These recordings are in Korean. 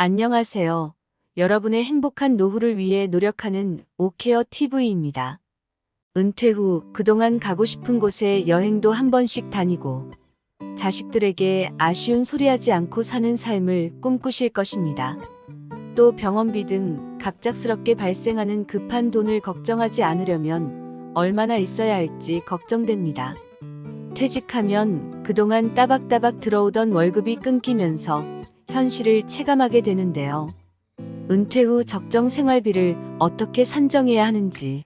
안녕하세요. 여러분의 행복한 노후를 위해 노력하는 오케어 TV입니다. 은퇴 후 그동안 가고 싶은 곳에 여행도 한 번씩 다니고 자식들에게 아쉬운 소리하지 않고 사는 삶을 꿈꾸실 것입니다. 또 병원비 등 갑작스럽게 발생하는 급한 돈을 걱정하지 않으려면 얼마나 있어야 할지 걱정됩니다. 퇴직하면 그동안 따박따박 들어오던 월급이 끊기면서 현실을 체감하게 되는데요. 은퇴 후 적정 생활비를 어떻게 산정해야 하는지,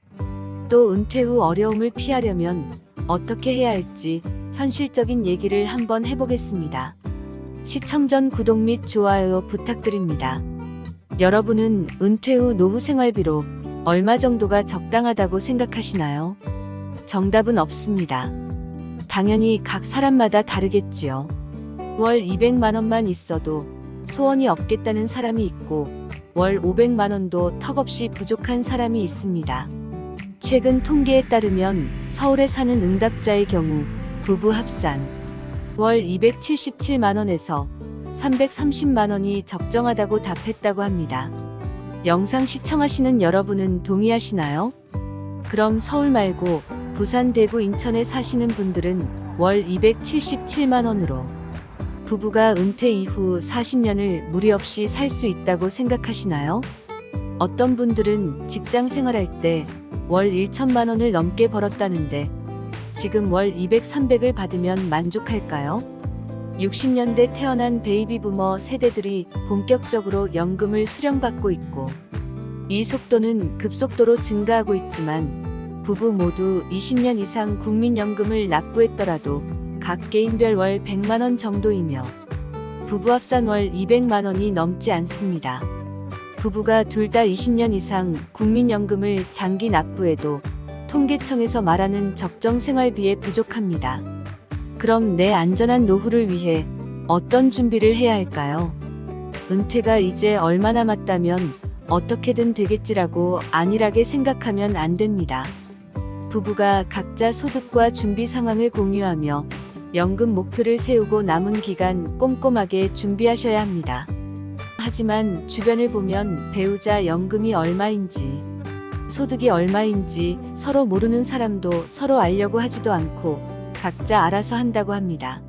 또 은퇴 후 어려움을 피하려면 어떻게 해야 할지 현실적인 얘기를 한번 해보겠습니다. 시청 전 구독 및 좋아요 부탁드립니다. 여러분은 은퇴 후 노후 생활비로 얼마 정도가 적당하다고 생각하시나요? 정답은 없습니다. 당연히 각 사람마다 다르겠지요. 월 200만 원만 있어도 소원이 없겠다는 사람이 있고 월 500만 원도 턱없이 부족한 사람이 있습니다. 최근 통계에 따르면 서울에 사는 응답자의 경우 부부 합산 월 277만 원에서 330만 원이 적정하다고 답했다고 합니다. 영상 시청하시는 여러분은 동의하시나요? 그럼 서울 말고 부산, 대구, 인천에 사시는 분들은 월 277만 원으로 부부가 은퇴 이후 40년을 무리 없이 살 수 있다고 생각하시나요? 어떤 분들은 직장 생활할 때 월 1천만 원을 넘게 벌었다는데 지금 월 200, 300을 받으면 만족할까요? 60년대 태어난 베이비 부머 세대들이 본격적으로 연금을 수령받고 있고 이 속도는 급속도로 증가하고 있지만 부부 모두 20년 이상 국민연금을 납부했더라도 각 개인별 월 100만 원 정도이며 부부 합산 월 200만 원이 넘지 않습니다. 부부가 둘 다 20년 이상 국민연금을 장기 납부해도 통계청에서 말하는 적정 생활비에 부족합니다. 그럼 내 안전한 노후를 위해 어떤 준비를 해야 할까요? 은퇴가 이제 얼마 남았다면 어떻게든 되겠지라고 안일하게 생각하면 안 됩니다. 부부가 각자 소득과 준비 상황을 공유하며 연금 목표를 세우고 남은 기간 꼼꼼하게 준비하셔야 합니다. 하지만 주변을 보면 배우자 연금이 얼마인지, 소득이 얼마인지 서로 모르는 사람도 서로 알려고 하지도 않고 각자 알아서 한다고 합니다.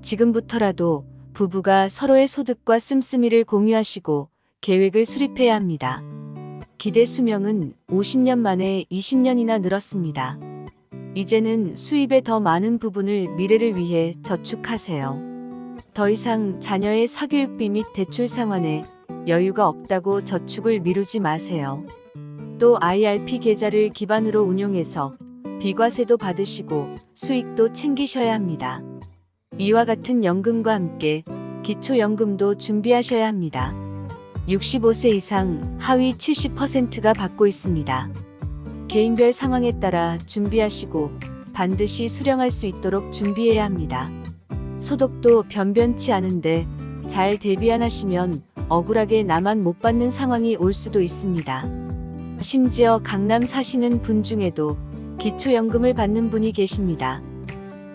지금부터라도 부부가 서로의 소득과 씀씀이를 공유하시고 계획을 수립해야 합니다. 기대 수명은 50년 만에 20년이나 늘었습니다. 이제는 수입의 더 많은 부분을 미래를 위해 저축하세요. 더 이상 자녀의 사교육비 및 대출 상환에 여유가 없다고 저축을 미루지 마세요. 또 IRP 계좌를 기반으로 운용해서 비과세도 받으시고 수익도 챙기셔야 합니다. 이와 같은 연금과 함께 기초연금도 준비하셔야 합니다. 65세 이상 하위 70%가 받고 있습니다. 개인별 상황에 따라 준비하시고 반드시 수령할 수 있도록 준비해야 합니다. 소득도 변변치 않은데 잘 대비 안 하시면 억울하게 나만 못 받는 상황이 올 수도 있습니다. 심지어 강남 사시는 분 중에도 기초연금을 받는 분이 계십니다.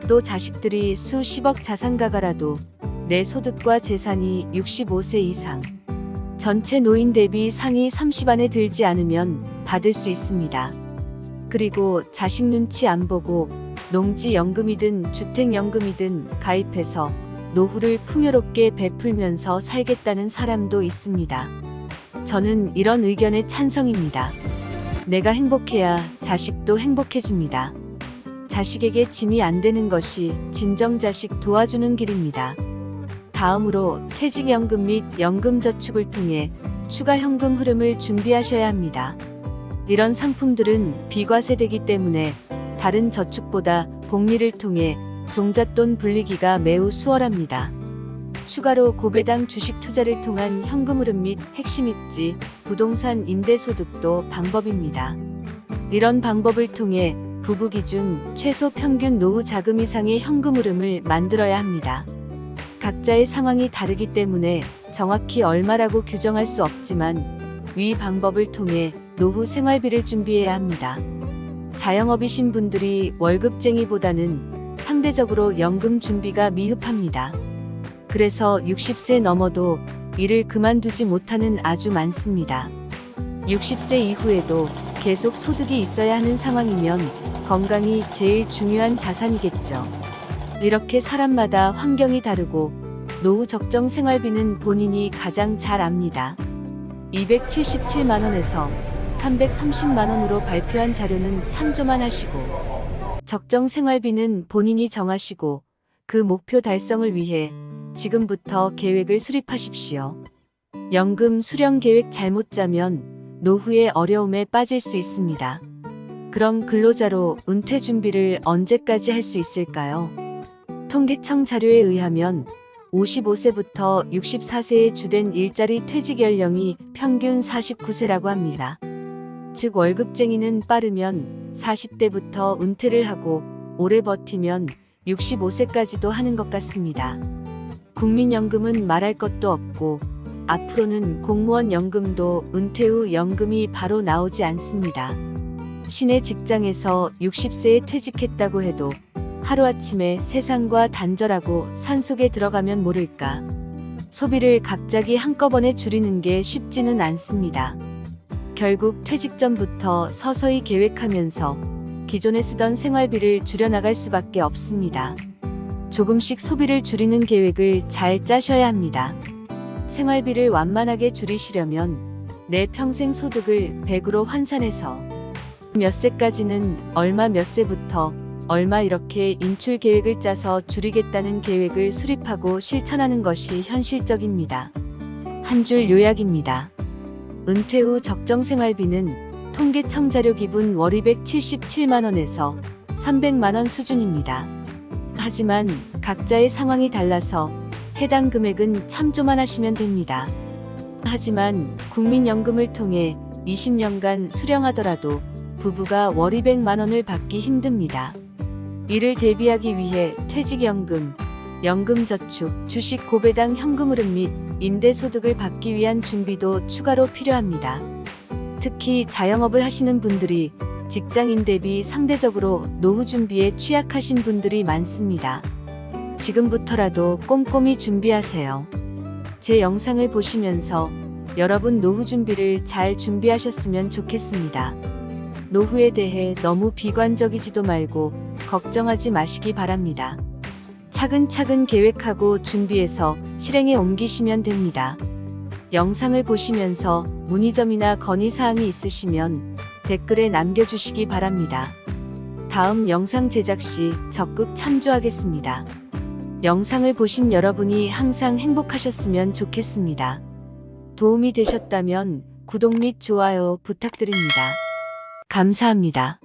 또 자식들이 수십억 자산가가라도 내 소득과 재산이 65세 이상 전체 노인 대비 상위 30 안에 들지 않으면 받을 수 있습니다. 그리고 자식 눈치 안 보고 농지연금이든 주택연금이든 가입해서 노후를 풍요롭게 베풀면서 살겠다는 사람도 있습니다. 저는 이런 의견에 찬성입니다. 내가 행복해야 자식도 행복해집니다. 자식에게 짐이 안 되는 것이 친정자식 도와주는 길입니다. 다음으로 퇴직연금 및 연금저축을 통해 추가 현금 흐름을 준비하셔야 합니다. 이런 상품들은 비과세되기 때문에 다른 저축보다 복리를 통해 종잣돈 불리기가 매우 수월합니다. 추가로 고배당 주식 투자를 통한 현금 흐름 및 핵심 입지, 부동산 임대소득도 방법입니다. 이런 방법을 통해 부부 기준 최소 평균 노후 자금 이상의 현금 흐름을 만들어야 합니다. 각자의 상황이 다르기 때문에 정확히 얼마라고 규정할 수 없지만 위 방법을 통해 노후 생활비를 준비해야 합니다. 자영업이신 분들이 월급쟁이보다는 상대적으로 연금 준비가 미흡합니다. 그래서 60세 넘어도 일을 그만두지 못하는 아주 많습니다. 60세 이후에도 계속 소득이 있어야 하는 상황이면 건강이 제일 중요한 자산이겠죠. 이렇게 사람마다 환경이 다르고 노후 적정 생활비는 본인이 가장 잘 압니다. 277만원에서 330만원으로 발표한 자료는 참조만 하시고 적정 생활비는 본인이 정하시고 그 목표 달성을 위해 지금부터 계획을 수립하십시오. 연금 수령 계획 잘못 짜면 노후의 어려움에 빠질 수 있습니다. 그럼 근로자로 은퇴 준비를 언제까지 할 수 있을까요? 통계청 자료에 의하면 55세부터 64세의 주된 일자리 퇴직 연령이 평균 49세라고 합니다. 즉 월급쟁이는 빠르면 40대부터 은퇴를 하고 오래 버티면 65세까지도 하는 것 같습니다. 국민연금은 말할 것도 없고 앞으로는 공무원 연금도 은퇴 후 연금이 바로 나오지 않습니다. 시내 직장에서 60세에 퇴직했다고 해도 하루아침에 세상과 단절하고 산속에 들어가면 모를까. 소비를 갑자기 한꺼번에 줄이는 게 쉽지는 않습니다. 결국 퇴직 전부터 서서히 계획하면서 기존에 쓰던 생활비를 줄여나갈 수밖에 없습니다. 조금씩 소비를 줄이는 계획을 잘 짜셔야 합니다. 생활비를 완만하게 줄이시려면 내 평생 소득을 100으로 환산해서 몇 세까지는 얼마 몇 세부터 얼마 이렇게 인출 계획을 짜서 줄이겠다는 계획을 수립하고 실천하는 것이 현실적입니다. 한 줄 요약입니다. 은퇴 후 적정 생활비는 통계청 자료 기준 월 277만원에서 300만원 수준입니다. 하지만 각자의 상황이 달라서 해당 금액은 참조만 하시면 됩니다. 하지만 국민연금을 통해 20년간 수령하더라도 부부가 월 200만원을 받기 힘듭니다. 이를 대비하기 위해 퇴직연금, 연금저축, 주식 고배당 현금흐름 및 임대소득을 받기 위한 준비도 추가로 필요합니다. 특히 자영업을 하시는 분들이 직장인 대비 상대적으로 노후 준비에 취약하신 분들이 많습니다. 지금부터라도 꼼꼼히 준비하세요. 제 영상을 보시면서 여러분 노후 준비를 잘 준비하셨으면 좋겠습니다. 노후에 대해 너무 비관적이지도 말고 걱정하지 마시기 바랍니다. 차근차근 계획하고 준비해서 실행에 옮기시면 됩니다. 영상을 보시면서 문의점이나 건의사항이 있으시면 댓글에 남겨주시기 바랍니다. 다음 영상 제작 시 적극 참조하겠습니다. 영상을 보신 여러분이 항상 행복하셨으면 좋겠습니다. 도움이 되셨다면 구독 및 좋아요 부탁드립니다. 감사합니다.